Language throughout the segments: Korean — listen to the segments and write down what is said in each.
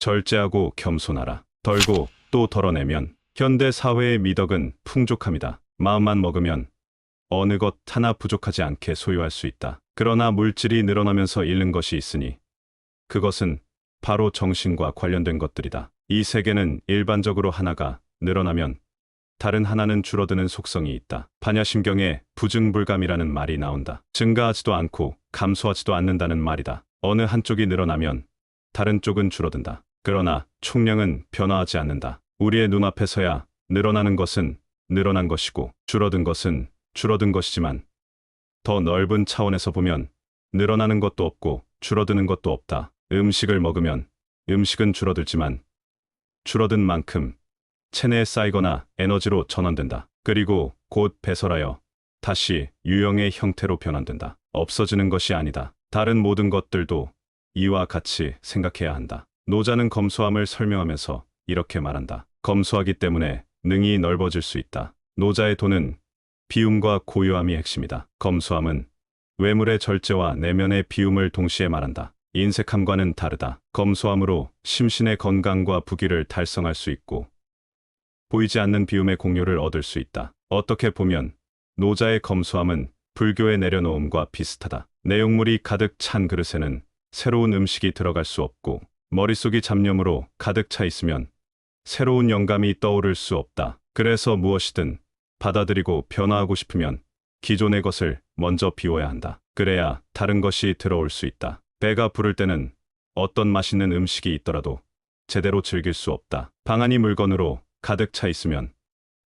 절제하고 겸손하라. 덜고 또 덜어내면 현대 사회의 미덕은 풍족합니다. 마음만 먹으면 어느 것 하나 부족하지 않게 소유할 수 있다. 그러나 물질이 늘어나면서 잃는 것이 있으니 그것은 바로 정신과 관련된 것들이다. 이 세계는 일반적으로 하나가 늘어나면 다른 하나는 줄어드는 속성이 있다. 반야심경에 부증불감이라는 말이 나온다. 증가하지도 않고 감소하지도 않는다는 말이다. 어느 한쪽이 늘어나면 다른 쪽은 줄어든다. 그러나 총량은 변화하지 않는다. 우리의 눈앞에서야 늘어나는 것은 늘어난 것이고 줄어든 것은 줄어든 것이지만 더 넓은 차원에서 보면 늘어나는 것도 없고 줄어드는 것도 없다. 음식을 먹으면 음식은 줄어들지만 줄어든 만큼 체내에 쌓이거나 에너지로 전환된다. 그리고 곧 배설하여 다시 유형의 형태로 변환된다. 없어지는 것이 아니다. 다른 모든 것들도 이와 같이 생각해야 한다. 노자는 검소함을 설명하면서 이렇게 말한다. 검소하기 때문에 능이 넓어질 수 있다. 노자의 도는 비움과 고요함이 핵심이다. 검소함은 외물의 절제와 내면의 비움을 동시에 말한다. 인색함과는 다르다. 검소함으로 심신의 건강과 부귀를 달성할 수 있고 보이지 않는 비움의 공료를 얻을 수 있다. 어떻게 보면 노자의 검소함은 불교의 내려놓음과 비슷하다. 내용물이 가득 찬 그릇에는 새로운 음식이 들어갈 수 없고 머릿속이 잡념으로 가득 차 있으면 새로운 영감이 떠오를 수 없다. 그래서 무엇이든 받아들이고 변화하고 싶으면 기존의 것을 먼저 비워야 한다. 그래야 다른 것이 들어올 수 있다. 배가 부를 때는 어떤 맛있는 음식이 있더라도 제대로 즐길 수 없다. 방안이 물건으로 가득 차 있으면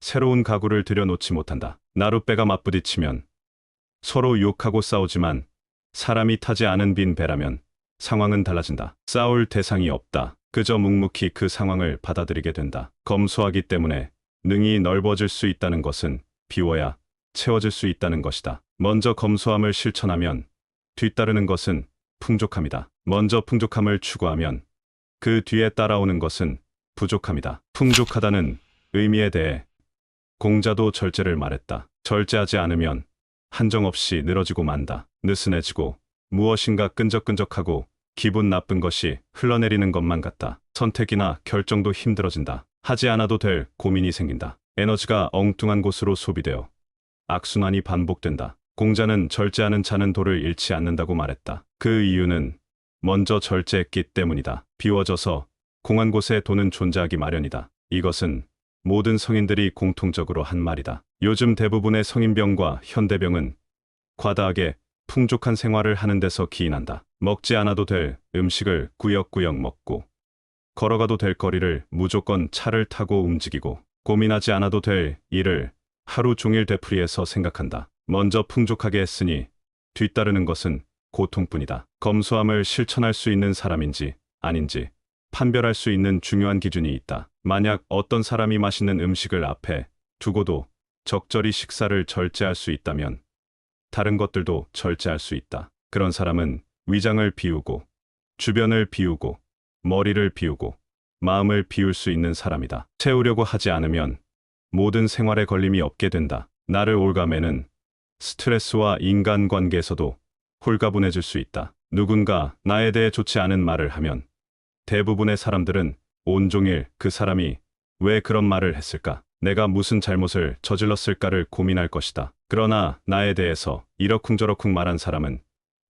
새로운 가구를 들여놓지 못한다. 나룻배가 맞부딪히면 서로 욕하고 싸우지만 사람이 타지 않은 빈 배라면 상황은 달라진다. 싸울 대상이 없다. 그저 묵묵히 그 상황을 받아들이게 된다. 검소하기 때문에 능이 넓어질 수 있다는 것은 비워야 채워질 수 있다는 것이다. 먼저 검소함을 실천하면 뒤따르는 것은 풍족함이다. 먼저 풍족함을 추구하면 그 뒤에 따라오는 것은 부족함이다. 풍족하다는 의미에 대해 공자도 절제를 말했다. 절제하지 않으면 한정없이 늘어지고 만다. 느슨해지고 무엇인가 끈적끈적하고 기분 나쁜 것이 흘러내리는 것만 같다. 선택이나 결정도 힘들어진다. 하지 않아도 될 고민이 생긴다. 에너지가 엉뚱한 곳으로 소비되어 악순환이 반복된다. 공자는 절제하는 자는 도를 잃지 않는다고 말했다. 그 이유는 먼저 절제했기 때문이다. 비워져서 공한 곳에 도는 존재하기 마련이다. 이것은 모든 성인들이 공통적으로 한 말이다. 요즘 대부분의 성인병과 현대병은 과다하게 풍족한 생활을 하는 데서 기인한다. 먹지 않아도 될 음식을 구역구역 먹고 걸어가도 될 거리를 무조건 차를 타고 움직이고 고민하지 않아도 될 일을 하루 종일 되풀이해서 생각한다. 먼저 풍족하게 했으니 뒤따르는 것은 고통뿐이다. 검소함을 실천할 수 있는 사람인지 아닌지 판별할 수 있는 중요한 기준이 있다. 만약 어떤 사람이 맛있는 음식을 앞에 두고도 적절히 식사를 절제할 수 있다면 다른 것들도 절제할 수 있다. 그런 사람은 위장을 비우고 주변을 비우고 머리를 비우고 마음을 비울 수 있는 사람이다. 채우려고 하지 않으면 모든 생활에 걸림이 없게 된다. 나를 올가매는 스트레스와 인간관계에서도 홀가분해질 수 있다. 누군가 나에 대해 좋지 않은 말을 하면 대부분의 사람들은 온종일 그 사람이 왜 그런 말을 했을까? 내가 무슨 잘못을 저질렀을까를 고민할 것이다. 그러나 나에 대해서 이러쿵저러쿵 말한 사람은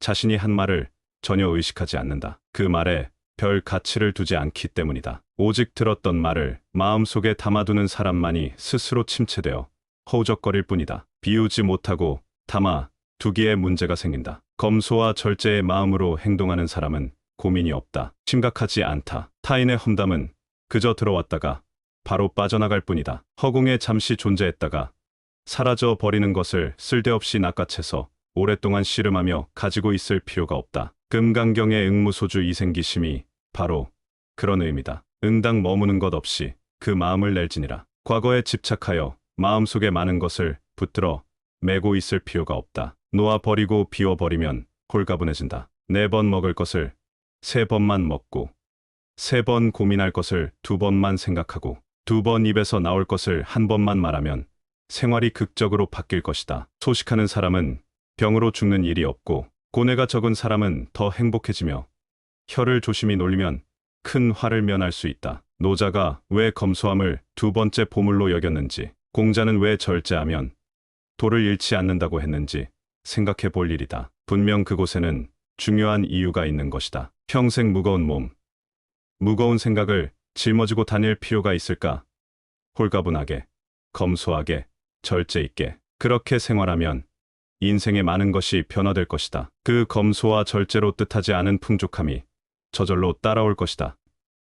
자신이 한 말을 전혀 의식하지 않는다. 그 말에 별 가치를 두지 않기 때문이다. 오직 들었던 말을 마음속에 담아두는 사람만이 스스로 침체되어 허우적거릴 뿐이다. 비우지 못하고 담아 두기에 문제가 생긴다. 검소와 절제의 마음으로 행동하는 사람은 고민이 없다. 심각하지 않다. 타인의 험담은 그저 들어왔다가 바로 빠져나갈 뿐이다. 허공에 잠시 존재했다가 사라져 버리는 것을 쓸데없이 낚아채서 오랫동안 씨름하며 가지고 있을 필요가 없다. 금강경의 응무소주 이생기심이 바로 그런 의미다. 응당 머무는 것 없이 그 마음을 낼지니라. 과거에 집착하여 마음속에 많은 것을 붙들어 메고 있을 필요가 없다. 놓아버리고 비워버리면 홀가분해진다. 4번 먹을 것을 3번만 먹고 3번 고민할 것을 2번만 생각하고 2번 입에서 나올 것을 1번만 말하면 생활이 극적으로 바뀔 것이다. 소식하는 사람은 병으로 죽는 일이 없고 고뇌가 적은 사람은 더 행복해지며 혀를 조심히 놀리면 큰 화를 면할 수 있다. 노자가 왜 검소함을 두 번째 보물로 여겼는지, 공자는 왜 절제하면 도를 잃지 않는다고 했는지 생각해 볼 일이다. 분명 그곳에는 중요한 이유가 있는 것이다. 평생 무거운 몸, 무거운 생각을 짊어지고 다닐 필요가 있을까? 홀가분하게, 검소하게, 절제 있게 그렇게 생활하면 인생의 많은 것이 변화될 것이다. 그 검소와 절제로 뜻하지 않은 풍족함이 저절로 따라올 것이다.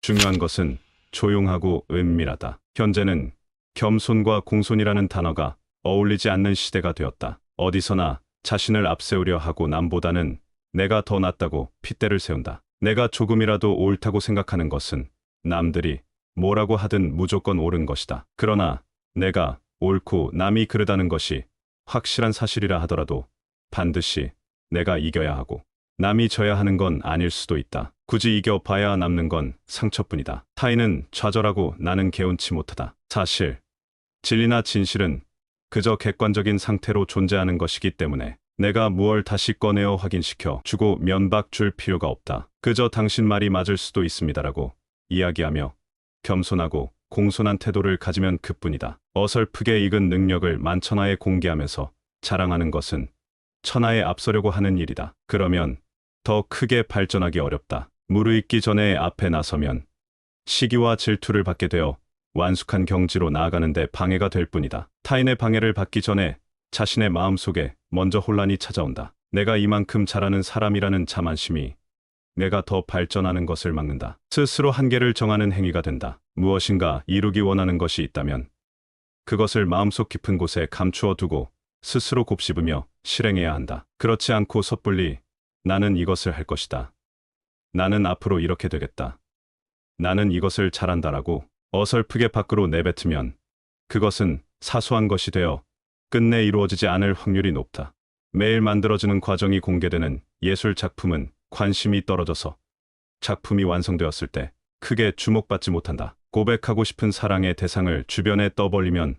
중요한 것은 조용하고 은밀하다. 현재는 겸손과 공손이라는 단어가 어울리지 않는 시대가 되었다. 어디서나 자신을 앞세우려 하고 남보다는 내가 더 낫다고 핏대를 세운다. 내가 조금이라도 옳다고 생각하는 것은 남들이 뭐라고 하든 무조건 옳은 것이다. 그러나 내가 옳고 남이 그르다는 것이 확실한 사실이라 하더라도 반드시 내가 이겨야 하고 남이 져야 하는 건 아닐 수도 있다. 굳이 이겨봐야 남는 건 상처뿐이다. 타인은 좌절하고 나는 개운치 못하다. 사실, 진리나 진실은 그저 객관적인 상태로 존재하는 것이기 때문에 내가 무얼 다시 꺼내어 확인시켜 주고 면박 줄 필요가 없다. 그저 당신 말이 맞을 수도 있습니다라고 이야기하며 겸손하고 공손한 태도를 가지면 그뿐이다. 어설프게 익은 능력을 만천하에 공개하면서 자랑하는 것은 천하에 앞서려고 하는 일이다. 그러면 더 크게 발전하기 어렵다. 무르익기 전에 앞에 나서면 시기와 질투를 받게 되어 완숙한 경지로 나아가는 데 방해가 될 뿐이다. 타인의 방해를 받기 전에 자신의 마음속에 먼저 혼란이 찾아온다. 내가 이만큼 잘하는 사람이라는 자만심이 내가 더 발전하는 것을 막는다. 스스로 한계를 정하는 행위가 된다. 무엇인가 이루기 원하는 것이 있다면 그것을 마음속 깊은 곳에 감추어 두고 스스로 곱씹으며 실행해야 한다. 그렇지 않고 섣불리 나는 이것을 할 것이다. 나는 앞으로 이렇게 되겠다. 나는 이것을 잘한다라고 어설프게 밖으로 내뱉으면 그것은 사소한 것이 되어 끝내 이루어지지 않을 확률이 높다. 매일 만들어지는 과정이 공개되는 예술 작품은 관심이 떨어져서 작품이 완성되었을 때 크게 주목받지 못한다. 고백하고 싶은 사랑의 대상을 주변에 떠벌리면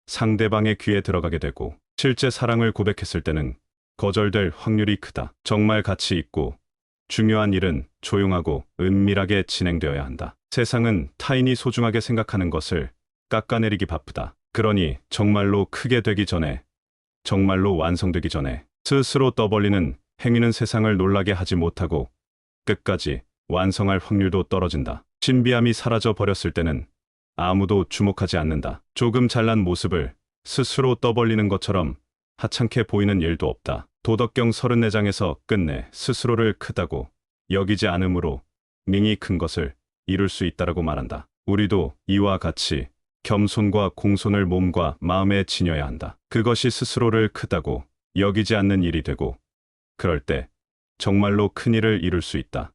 상대방의 귀에 들어가게 되고 실제 사랑을 고백했을 때는 거절될 확률이 크다. 정말 가치 있고 중요한 일은 조용하고 은밀하게 진행되어야 한다. 세상은 타인이 소중하게 생각하는 것을 깎아내리기 바쁘다. 그러니 정말로 크게 되기 전에, 정말로 완성되기 전에 스스로 떠벌리는 행위는 세상을 놀라게 하지 못하고 끝까지 완성할 확률도 떨어진다. 신비함이 사라져 버렸을 때는 아무도 주목하지 않는다. 조금 잘난 모습을 스스로 떠벌리는 것처럼 하찮게 보이는 일도 없다. 도덕경 34장에서 끝내 스스로를 크다고 여기지 않으므로 능히 큰 것을 이룰 수 있다라고 말한다. 우리도 이와 같이 겸손과 공손을 몸과 마음에 지녀야 한다. 그것이 스스로를 크다고 여기지 않는 일이 되고 그럴 때 정말로 큰 일을 이룰 수 있다.